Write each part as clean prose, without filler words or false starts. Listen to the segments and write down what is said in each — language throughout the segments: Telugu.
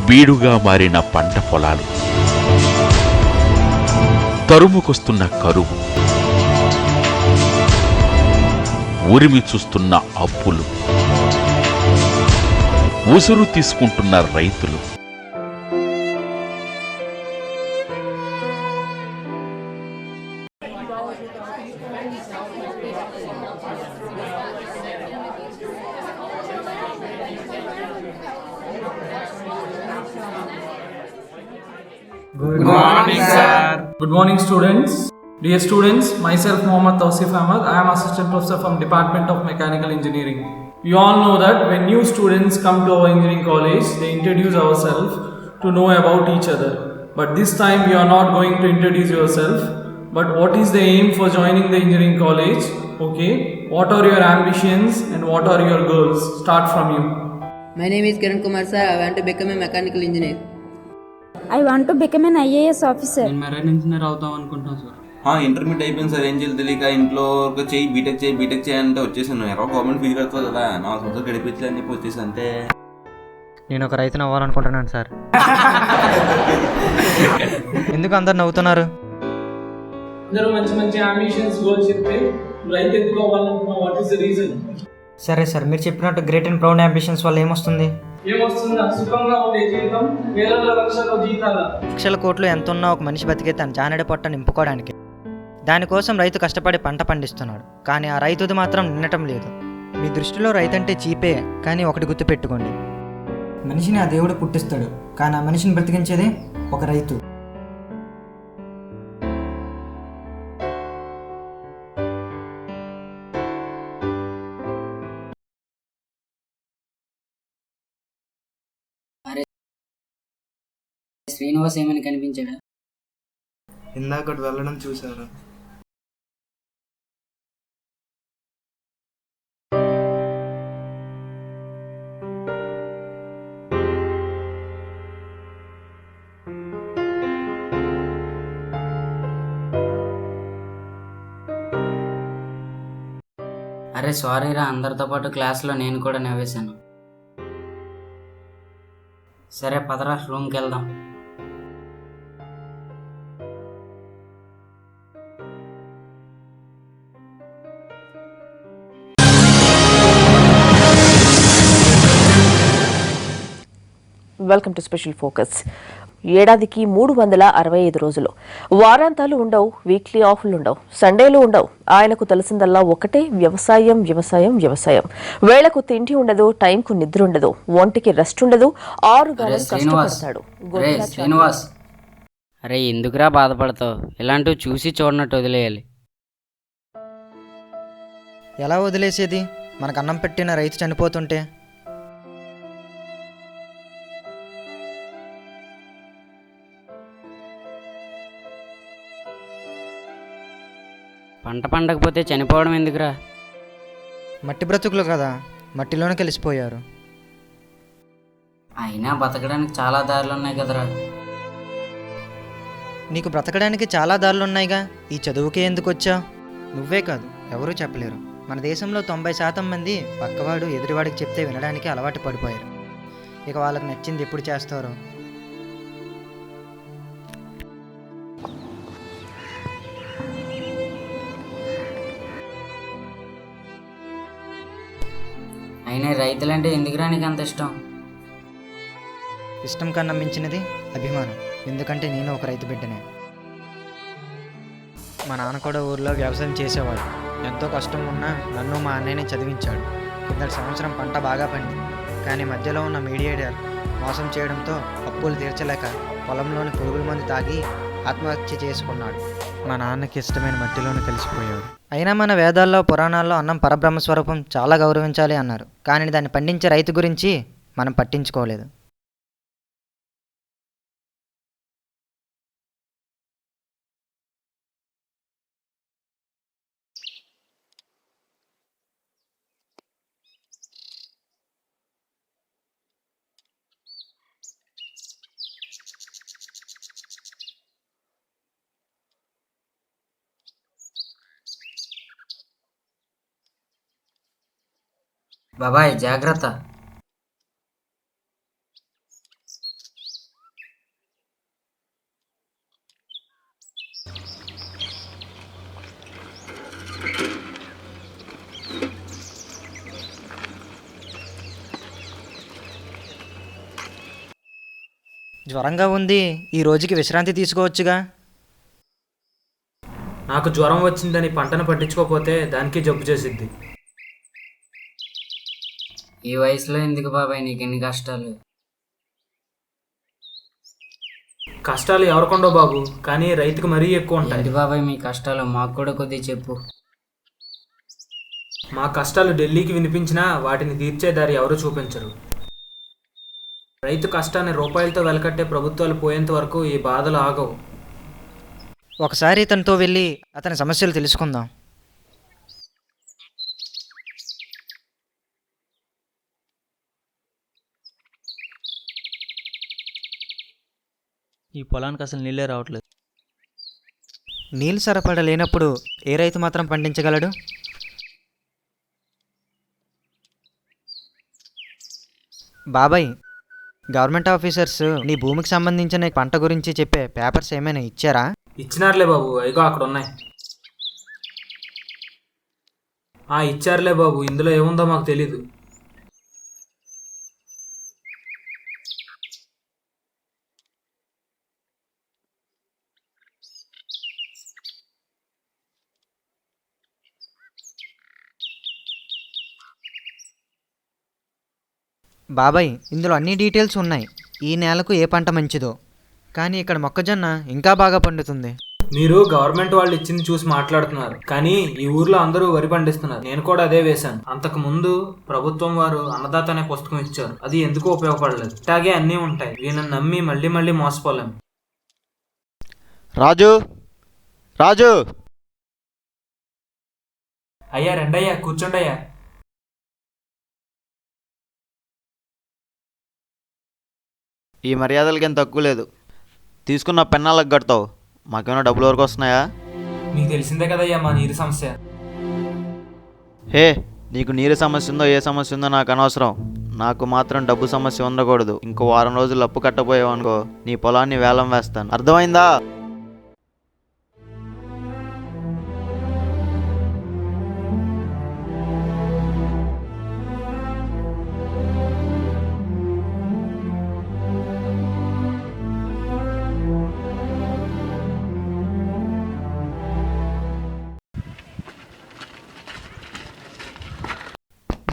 బీడుగా మారిన పంట పొలాలు, తరుముకొస్తున్న కరువు, ఉరిమి చూస్తున్న అప్పులు, ఉసురు తీసుకుంటున్న రైతులు, Good morning, sir. Good morning, students. Dear students, myself Mohammad Tausif Ahmed. I am assistant professor from Department of Mechanical Engineering. You all know that when new students come to our engineering college, they introduce ourselves to know about each other. But this time we are not going to introduce yourself. But what is the aim for joining the engineering college? Okay. What are your ambitions and what are your goals? Start from you. My name is Kiran Kumar sir. I want to become a mechanical engineer. I want to become an IAS officer. నేను మెరైన్ ఇంజనీర్ అవుతాం అనుకుంటున్నాను సార్. ఇంటర్మీడియట్ అయిపోయింది సార్, ఏం చేయాలి తెలియక ఇంట్లో చేయి బీటెక్ చేయాలంటే వచ్చేసాను. ఎవరో గవర్నమెంట్ ఫీజు కడుతుంది కదా, నా సొంత గడిపించాలని చెప్పి వచ్చేసి అంతే. నేను ఒక రైతుని అవ్వాలనుకుంటున్నాను సార్. ఎందుకు అందరు నవ్వుతున్నారు? అందరూ మంచి ambitions goals చెప్తే రైతు ఎందుకు అవ్వాలనుకున్నావు? What is the reason? సరే సార్, మీరు చెప్పినట్టు గ్రేట్ అండ్ ప్రౌడ్ అంబిషన్స్ వల్ల ఏమొస్తుంది? ఏమొస్తుందా? సుఖంగా ఉండే జీవితం, వేల లక్షల జీతాల. లక్షల కోట్లు ఎంత ఉన్నా ఒక మనిషి బతికే తన జానడి పొట్ట నింపుకోవడానికి. దానికోసం రైతు కష్టపడి పంట పండిస్తున్నాడు, కానీ ఆ రైతుది మాత్రం నిన్నటం లేదు. మీ దృష్టిలో రైతు అంటే చీపే, కానీ ఒకటి గుర్తుపెట్టుకోండి, మనిషిని ఆ దేవుడు పుట్టిస్తాడు, కానీ ఆ మనిషిని బ్రతికించేదే ఒక రైతు. శ్రీనివాస్ ఏమని కనిపించాడా? ఇందాక వెళ్ళడం చూశాను. అరే సారీరా, అందరితో పాటు క్లాస్లో నేను కూడా నవ్వేశాను. సరే పదరా, రూమ్కి వెళ్దాం. Welcome to special focus. ఏడాదికి 365 రోజులు, వారాంతాలు ఉండవు, వీక్లీ ఆఫ్లు ఉండవు, సండేలు ఉండవు. ఆయనకు తెలిసిందల్లా ఒకటే, వ్యవసాయం వ్యవసాయం వ్యవసాయం. వేళకు తిండి ఉండదు, టైంకు నిద్ర ఉండదు, ఒంటికి రెస్ట్ ఉండదు, 6 గంటలు కష్టపడతాడు. శ్రీనివాస్, అరే ఎందుకురా బాధపడతావు? ఇలాంటివి చూసి చూడనట్టు వదిలేయాలి. ఎలా వదిలేసేది? మనకు అన్నం పెట్టిన రైతు చనిపోతుంటే. పంట పండకపోతే చనిపోవడం ఎందుకురా? మట్టి బ్రతుకులు కదా, మట్టిలోనే కలిసిపోయారు. అయినా బతకడానికి చాలా దారులు ఉన్నాయి కదరా. నీకు బ్రతకడానికి చాలా దారులు ఉన్నాయిగా, ఈ చదువుకే ఎందుకు వచ్చావు? నువ్వే కాదు, ఎవరూ చెప్పలేరు. మన దేశంలో 90% మంది పక్కవాడు ఎదుటివాడికి చెప్తే వినడానికి అలవాటు పడిపోయారు. ఇక వాళ్ళకి నచ్చింది ఎప్పుడు చేస్తారో. అయినా రైతులంటే ఎందుకురా నీకు అంత ఇష్టం? ఇష్టం కన్నా మించినది అభిమానం. ఎందుకంటే నేను ఒక రైతు బిడ్డనే. మా నాన్న కూడా ఊర్లో వ్యవసాయం చేసేవాడు. ఎంతో కష్టం ఉన్నా నన్ను మా అన్నయ్యని చదివించాడు. కిందటి సంవత్సరం పంట బాగా పండింది. కానీ మధ్యలో ఉన్న మీడియేటర్ మోసం చేయడంతో అప్పులు తీర్చలేక పొలంలోని పురుగుల మందు తాగి ఆత్మహత్య చేసుకున్నాడు. మా నాన్నకి ఇష్టమైన మట్టిలోనే కలిసిపోయాడు. అయినా మన వేదాల్లో పురాణాల్లో అన్నం పరబ్రహ్మ స్వరూపం, చాలా గౌరవించాలి అన్నారు. కానీ దాన్ని పండించే రైతు గురించి మనం పట్టించుకోలేదు. బాబాయ్ జాగ్రత్త. జ్వరంగా ఉంది, ఈ రోజుకి విశ్రాంతి తీసుకోవచ్చుగా. నాకు జ్వరం వచ్చిందని పంటను పట్టించుకోకపోతే దానికి జబ్బు చేసిద్ది. ఈ వయసులో ఎందుకు బాబాయ్ నీకు ఎన్ని కష్టాలు? కష్టాలు ఎవరికొండో బాబు, కానీ రైతుకు మరీ ఎక్కువ ఉంటాయి. ఏంటి బాబాయ్ మీ కష్టాలు? మాకు కూడా కొద్దిగా చెప్పు. మా కష్టాలు ఢిల్లీకి వినిపించినా వాటిని తీర్చే దారి ఎవరు చూపించరు. రైతు కష్టాన్ని రూపాయలతో వెలకట్టే ప్రభుత్వాలు పోయేంత వరకు ఈ బాధలు ఆగవు. ఒకసారి తనతో వెళ్ళి అతని సమస్యలు తెలుసుకుందాం. ఈ పొలానికి అసలు నీళ్ళే రావట్లేదు. నీళ్ళు సరఫరా లేనప్పుడు ఏ రైతు మాత్రం పండించగలడు? బాబాయ్, గవర్నమెంట్ ఆఫీసర్స్ నీ భూమికి సంబంధించిన పంట గురించి చెప్పే పేపర్స్ ఏమైనా ఇచ్చారా? ఇచ్చినారులే బాబు, అయ్యో అక్కడ ఉన్నాయి. ఇచ్చారులే బాబు, ఇందులో ఏముందో మాకు తెలీదు. బాబాయ్, ఇందులో అన్ని డీటెయిల్స్ ఉన్నాయి. ఈ నేలకు ఏ పంట మంచిదో. కానీ ఇక్కడ మొక్కజొన్న ఇంకా బాగా పండుతుంది. మీరు గవర్నమెంట్ వాళ్ళు ఇచ్చింది చూసి మాట్లాడుతున్నారు, కానీ ఈ ఊర్లో అందరూ వరి పండిస్తున్నారు. నేను కూడా అదే వేశాను. అంతకు ముందు ప్రభుత్వం వారు అన్నదాత అనే పుస్తకం ఇచ్చారు, అది ఎందుకు ఉపయోగపడలేదు. ఇట్లాగే అన్నీ ఉంటాయి. వీళ్ళని నమ్మి మళ్ళీ మళ్ళీ మోసపోలేం. రాజు, రాజు, అయ్యా రెండయ్యా, కూర్చోండయ్యా. ఈ మర్యాదలకి ఏం తక్కువ లేదు. తీసుకున్న పెన్నాలకు కడతావు, మాకేమైనా డబ్బులు వరకు వస్తున్నాయా? మీకు తెలిసిందే కదయ్యా మా నీరు సమస్య. హే, నీకు నీరు సమస్య ఉందో ఏ సమస్య ఉందో నాకు అనవసరం. నాకు మాత్రం డబ్బు సమస్య ఉండకూడదు. ఇంకో వారం రోజులు అప్పు కట్టపోయావనుకో నీ పొలాన్ని వేలం వేస్తాను. అర్థమైందా?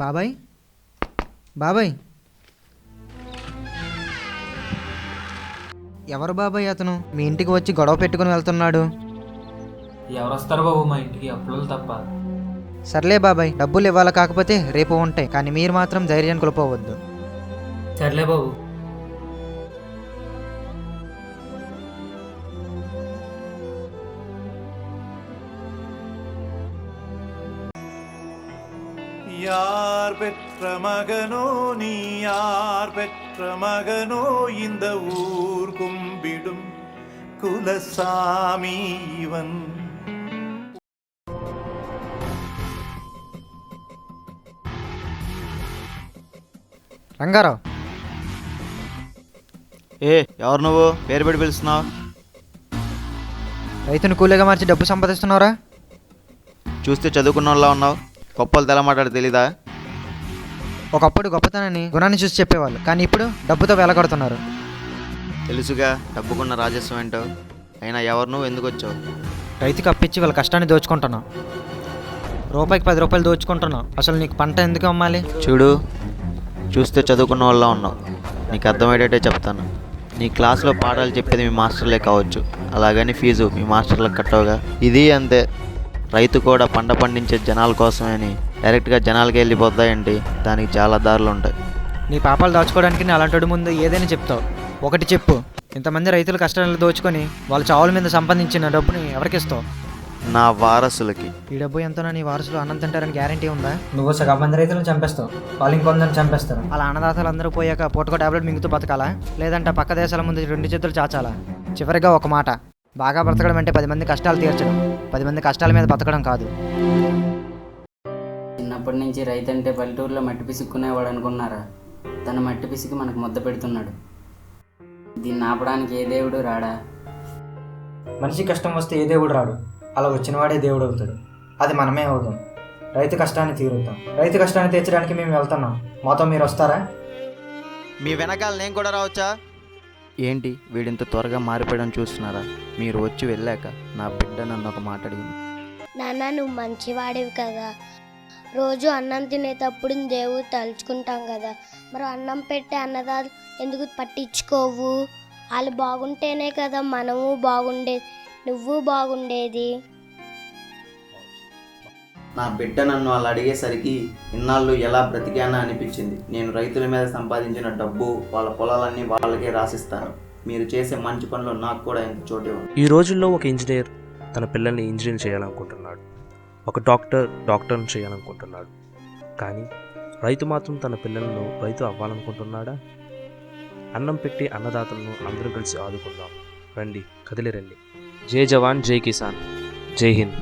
బాబాయ్, బాబాయ్, ఎవరు బాబాయ్ అతను? మీ ఇంటికి వచ్చి గొడవ పెట్టుకుని వెళ్తున్నాడు. ఎవరు వస్తారు బాబు మా ఇంటికి, అప్పులు తప్ప. సర్లే బాబాయ్, డబ్బులు ఇవ్వాలి, కాకపోతే రేపు ఉంటాయి. కానీ మీరు మాత్రం ధైర్యాన్ని కోల్పోవద్దు. సర్లే బాబు. யார் பெற்ற மகனோ நீ, யார் பெற்ற மகனோ இந்த ஊர் கும்பிடும் குலசாமி இவன். రంగారావు, ఏ ఎవరు నువ్వు పేరు పెట్టి పిలుస్తున్నావు? రైతును కూలీగా మార్చి డబ్బు సంపాదిస్తున్నావురా? చూస్తే చదువుకున్న వాళ్ళ ఉన్నావు. గొప్పలు తెల మాట్లాడి తెలీదా? ఒకప్పుడు గొప్పతనాన్ని గుణాన్ని చూసి చెప్పేవాళ్ళు, కానీ ఇప్పుడు డబ్బుతో వెలగొడుతున్నారు. తెలుసుగా డబ్బుకున్న రాజస్వం ఏంటో. అయినా ఎవరు నువ్వు, ఎందుకు వచ్చావు? రైతుకి అప్పిచ్చి వాళ్ళ కష్టాన్ని దోచుకుంటున్నావు. రూపాయికి 10 రూపాయలు దోచుకుంటున్నావు. అసలు నీకు పంట ఎందుకు అమ్మాలి? చూడు, చూస్తే చదువుకున్న వాళ్ళ ఉన్నావు. నీకు అర్థమయ్యేటట్టే చెప్తాను. నీ క్లాస్లో పాఠాలు చెప్పేది మీ మాస్టర్లే కావచ్చు, అలాగని ఫీజు మీ మాస్టర్లకు కట్టవుగా. ఇది అంతే. రైతు కూడా పంట పండించే జనాల కోసమే అని డైరెక్ట్గా జనాలకి వెళ్ళిపోతాయండి. దానికి చాలా దారులు ఉంటాయి. నీ పాపాలు దాచుకోవడానికి నీ అలాంటి ముందు ఏదైనా చెప్తావు. ఒకటి చెప్పు, ఇంతమంది రైతుల కష్టాలను దోచుకొని వాళ్ళ చావుల మీద సంపాదించిన డబ్బుని ఎవరికిస్తావు? నా వారసులకి. ఈ డబ్బు ఎంతనో నీ వారసులు అన్నం తింటారని గ్యారంటీ ఉందా? నువ్వు సగం మంది రైతులను చంపేస్తావు, వాళ్ళు ఇంకొందరిని చంపేస్తారు. అలా అన్నదాతలు అందరూ పోయాక పూటకో టాబ్లెట్ మింగుతూ బతకాలా, లేదంటే పక్క దేశాల ముందు 2 చేతులు చాచాలా? చివరిగా ఒక మాట, బాగా బ్రతకడం అంటే 10 మంది కష్టాలు తీర్చడం, 10 మంది కష్టాల మీద బతకడం కాదు. చిన్నప్పటి నుంచి రైతు అంటే పల్లెటూరులో మట్టి పిసుక్కునేవాడు అనుకున్నారా? తన మట్టి పిసికి మనకు ముద్ద పెడుతున్నాడు. దీన్ని ఆపడానికి ఏ దేవుడు రాడా? మనిషి కష్టం వస్తే ఏ దేవుడు రాడు, అలా వచ్చినవాడే దేవుడు అవుతాడు. అది మనమే అవుతాం. రైతు కష్టాన్ని తీరుతాం. రైతు కష్టాన్ని తీర్చడానికి మేము వెళ్తున్నాం. మాతో మీరు వస్తారా? మీ వెనకాల నేను కూడా రావచ్చా? ఏంటి వీడింత త్వరగా మారిపోయడం చూస్తున్నారా? మీరు వచ్చి వెళ్ళాక నా బిడ్డ నన్ను ఒక మాట అడిగింది. నాన్న, నువ్వు మంచివాడివి కదా, రోజు అన్నం తినేటప్పుడు దేవుడు తలుచుకుంటాం కదా, మరి అన్నం పెట్టే అన్నదాలు ఎందుకు పట్టించుకోవు? వాళ్ళు బాగుంటేనే కదా మనము బాగుండేది, నువ్వు బాగుండేది. నా బిడ్డ నన్ను అలా అడిగేసరికి ఇన్నాళ్ళు ఎలా బ్రతికానా అనిపించింది. నేను రైతుల మీద సంపాదించిన డబ్బు వాళ్ళ పొలాలన్నీ వాళ్ళకే రాసిస్తాను. మీరు చేసే మంచి పనులు నాకు కూడా ఎంత చోటు ఇవ్వండి. ఈ రోజుల్లో ఒక ఇంజనీర్ తన పిల్లల్ని ఇంజనీర్ చేయాలనుకుంటున్నాడు, ఒక డాక్టర్ని చేయాలనుకుంటున్నాడు. కానీ రైతు మాత్రం తన పిల్లలను రైతు అవ్వాలనుకుంటున్నాడా? అన్నం పెట్టి అన్నదాతలను అందరూ కలిసి ఆదుకుందాం. రండి, కదిలి రండి. జై జవాన్, జై కిసాన్, జై హింద్.